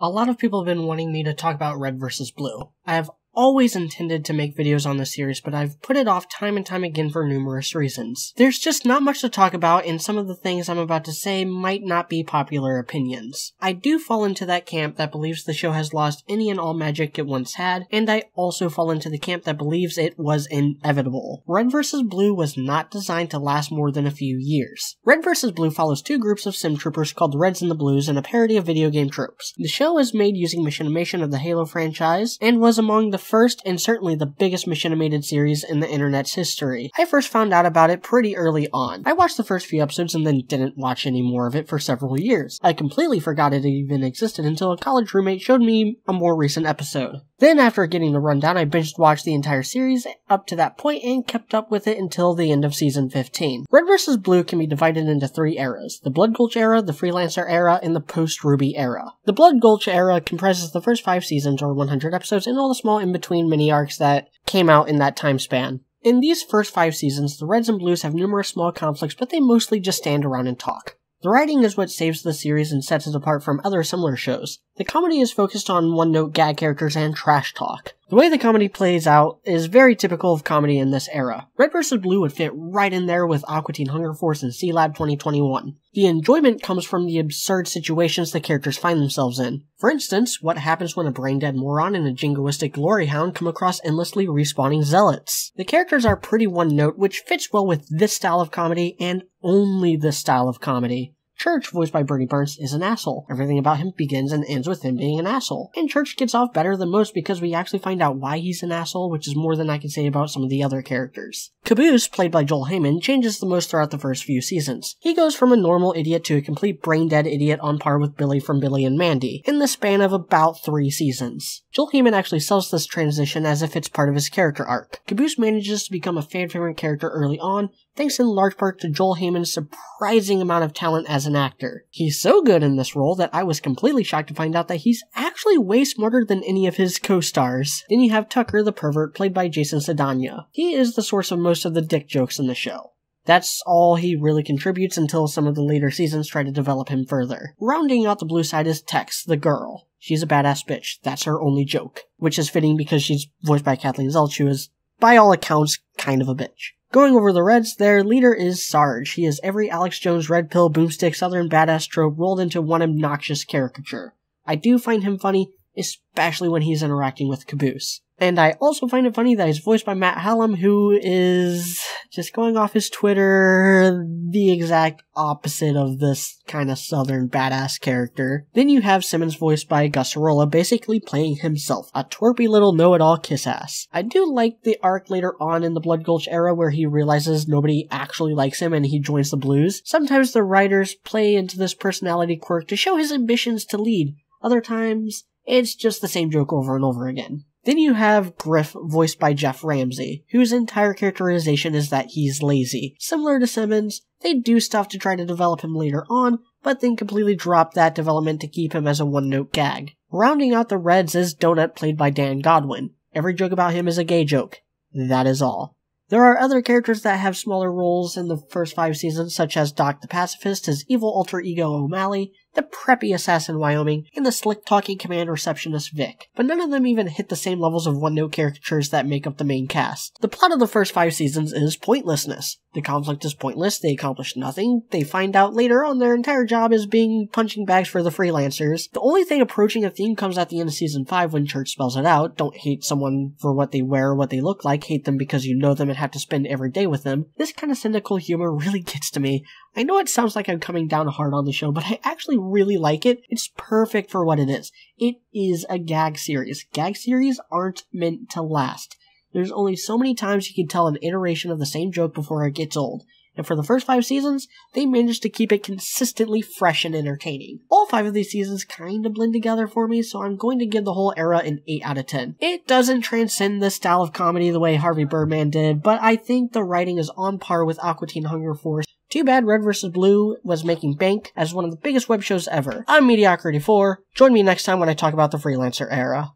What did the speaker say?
A lot of people have been wanting me to talk about Red vs. Blue. I have always intended to make videos on this series, but I've put it off time and time again for numerous reasons. There's just not much to talk about, and some of the things I'm about to say might not be popular opinions. I do fall into that camp that believes the show has lost any and all magic it once had, and I also fall into the camp that believes it was inevitable. Red vs. Blue was not designed to last more than a few years. Red vs. Blue follows two groups of sim troopers called the Reds and the Blues in a parody of video game tropes. The show is made using machinimation of the Halo franchise, and was among the first and certainly the biggest machinimated series in the internet's history. I first found out about it pretty early on. I watched the first few episodes and then didn't watch any more of it for several years. I completely forgot it even existed until a college roommate showed me a more recent episode. Then after getting the rundown, I binge watched the entire series up to that point and kept up with it until the end of season 15. Red vs. Blue can be divided into three eras: the Blood Gulch era, the Freelancer era, and the post-Ruby era. The Blood Gulch era comprises the first 5 seasons or 100 episodes and all the small in-between mini-arcs that came out in that time span. In these first 5 seasons, the Reds and Blues have numerous small conflicts, but they mostly just stand around and talk. The writing is what saves the series and sets it apart from other similar shows. The comedy is focused on one-note gag characters and trash talk. The way the comedy plays out is very typical of comedy in this era. Red vs. Blue would fit right in there with Aqua Teen Hunger Force and C-Lab 2021. The enjoyment comes from the absurd situations the characters find themselves in. For instance, what happens when a brain-dead moron and a jingoistic glory hound come across endlessly respawning zealots? The characters are pretty one-note, which fits well with this style of comedy, and only this style of comedy. Church, voiced by Bernie Burns, is an asshole. Everything about him begins and ends with him being an asshole. And Church gets off better than most because we actually find out why he's an asshole, which is more than I can say about some of the other characters. Caboose, played by Joel Heyman, changes the most throughout the first few seasons. He goes from a normal idiot to a complete brain-dead idiot on par with Billy from Billy and Mandy, in the span of about 3 seasons. Joel Heyman actually sells this transition as if it's part of his character arc. Caboose manages to become a fan-favorite character early on, thanks in large part to Joel Heyman's surprising amount of talent as an actor. He's so good in this role that I was completely shocked to find out that he's actually way smarter than any of his co-stars. Then you have Tucker the pervert, played by Jason Sedania. He is the source of most of the dick jokes in the show. That's all he really contributes until some of the later seasons try to develop him further. Rounding out the blue side is Tex, the girl. She's a badass bitch. That's her only joke. Which is fitting because she's voiced by Kathleen Zelch, who is, by all accounts, kind of a bitch. Going over the Reds, their leader is Sarge. He is every Alex Jones red pill boomstick southern badass trope rolled into one obnoxious caricature. I do find him funny, especially when he's interacting with Caboose. And I also find it funny that he's voiced by Matt Hallam, who is, just going off his Twitter, the exact opposite of this kind of southern badass character. Then you have Simmons voiced by Gus Sorolla, basically playing himself, a twerpy little know-it-all kiss-ass. I do like the arc later on in the Blood Gulch era where he realizes nobody actually likes him and he joins the Blues. Sometimes the writers play into this personality quirk to show his ambitions to lead. Other times, it's just the same joke over and over again. Then you have Griff, voiced by Jeff Ramsey, whose entire characterization is that he's lazy. Similar to Simmons, they do stuff to try to develop him later on, but then completely drop that development to keep him as a one-note gag. Rounding out the Reds is Donut, played by Dan Godwin. Every joke about him is a gay joke. That is all. There are other characters that have smaller roles in the first 5 seasons, such as Doc the Pacifist, his evil alter ego O'Malley, the preppy assassin Wyoming, and the slick-talking command receptionist Vic. But none of them even hit the same levels of one-note caricatures that make up the main cast. The plot of the first 5 seasons is pointlessness. The conflict is pointless, they accomplish nothing, they find out later on their entire job is being punching bags for the freelancers. The only thing approaching a theme comes at the end of season 5 when Church spells it out. Don't hate someone for what they wear or what they look like, hate them because you know them and have to spend every day with them. This kind of cynical humor really gets to me. I know it sounds like I'm coming down hard on the show, but I actually really like it. It's perfect for what it is. It is a gag series. Gag series aren't meant to last. There's only so many times you can tell an iteration of the same joke before it gets old. And for the first 5 seasons, they managed to keep it consistently fresh and entertaining. All 5 of these seasons kinda blend together for me, so I'm going to give the whole era an 8 out of 10. It doesn't transcend this style of comedy the way Harvey Birdman did, but I think the writing is on par with Aqua Teen Hunger Force. Too bad Red vs. Blue was making bank as one of the biggest web shows ever. I'm Mediaocrity 4. Join me next time when I talk about the Freelancer era.